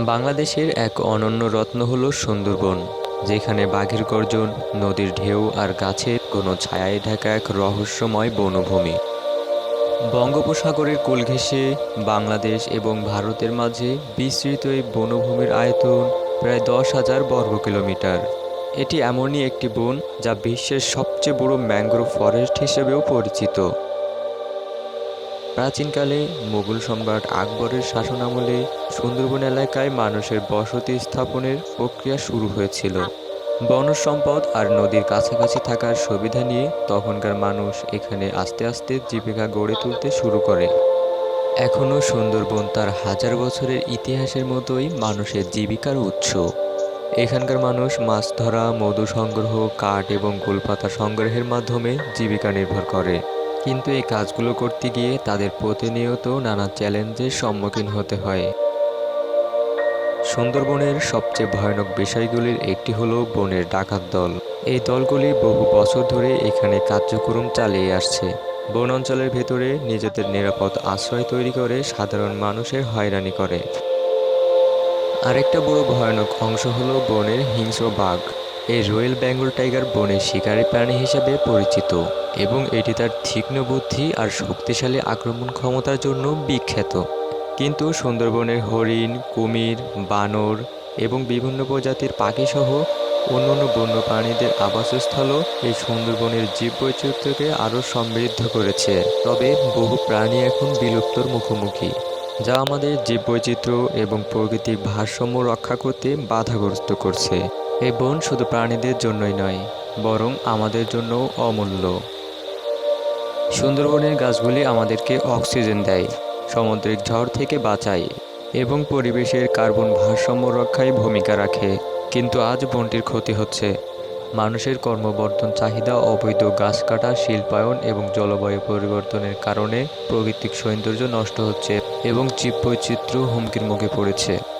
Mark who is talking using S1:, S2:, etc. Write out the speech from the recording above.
S1: বাংলাদেশের এক অনন্য রত্ন হলো সুন্দরবন, যেখানে বাঘের গর্জন, নদীর ঢেউ আর গাছের কোনো ছায়ায় ঢাকা এক রহস্যময় বনভূমি। বঙ্গোপসাগরের কোল ঘেঁষে বাংলাদেশ এবং ভারতের মাঝে বিস্তৃত এই বনভূমির আয়তন প্রায় 10,000 বর্গ কিলোমিটার। এটি এমনই একটি বন যা বিশ্বের সবচেয়ে বড় ম্যানগ্রোভ ফরেস্ট হিসেবেও পরিচিত। প্রাচীনকালে মুঘল সম্রাট আকবরের শাসনামলে সুন্দরবন এলাকায় মানুষের বসতি স্থাপনের প্রক্রিয়া শুরু হয়েছিল। বনজ সম্পদ আর নদীর কাছাকাছি থাকার সুবিধা নিয়ে তখনকার মানুষ এখানে আস্তে আস্তে জীবিকা গড়ে তুলতে শুরু করে। এখনও সুন্দরবন তার হাজার বছরের ইতিহাসের মতোই মানুষের জীবিকার উৎস। এখানকার মানুষ মাছ ধরা, মধু সংগ্রহ, কাঠ এবং গোলপাতা সংগ্রহের মাধ্যমে জীবিকা নির্ভর করে। কিন্তু এই কাজগুলো করতে গিয়ে তাদের প্রতিনিয়ত নানা চ্যালেঞ্জের সম্মুখীন হতে হয়। সুন্দরবনের সবচেয়ে ভয়ানক বিষয়গুলির একটি হলো বনের ডাকাত দল। এই দলগুলি বহু বছর ধরে এখানে কার্যক্রম চালিয়ে আসছে। বন অঞ্চলের ভেতরে নিজেদের নিরাপদ আশ্রয় তৈরি করে সাধারণ মানুষের হয়রানি করে। আরেকটা বড় ভয়ানক অংশ হলো বনের হিংস্র বাঘ। এই রয়্যাল বেঙ্গল টাইগার বনের শিকারী প্রাণী হিসেবে পরিচিত এবং এটি তার তীক্ষ্ণ বুদ্ধি আর শক্তিশালী আক্রমণ ক্ষমতার জন্য বিখ্যাত। কিন্তু সুন্দরবনের হরিণ, কুমির, বানর এবং বিভিন্ন প্রজাতির পাখিসহ অন্যান্য বন্যপ্রাণীদের আবাসস্থলও এই সুন্দরবনের জীববৈচিত্র্যকে আরও সমৃদ্ধ করেছে। তবে বহু প্রাণী এখন বিলুপ্তর মুখোমুখি, যা আমাদের জীববৈচিত্র্য এবং প্রকৃতির ভারসাম্য রক্ষা করতে বাধাগ্রস্ত করছে। এই বন শুধু প্রাণীদের জন্যই নয়, বরং আমাদের জন্যও অমূল্য। সুন্দরবনের গাছগুলি আমাদেরকে অক্সিজেন দেয়, সামুদ্রিক ঝড় থেকে বাঁচায় এবং পরিবেশের কার্বন ভারসাম্য রক্ষায় ভূমিকা রাখে। কিন্তু আজ বনটির ক্ষতি হচ্ছে। মানুষের ক্রমবর্ধমান চাহিদা, অবৈধ গাছ কাটা, শিল্পায়ন এবং জলবায়ু পরিবর্তনের কারণে প্রাকৃতিক সৌন্দর্য নষ্ট হচ্ছে এবং জীববৈচিত্র্য হুমকির মুখে পড়েছে।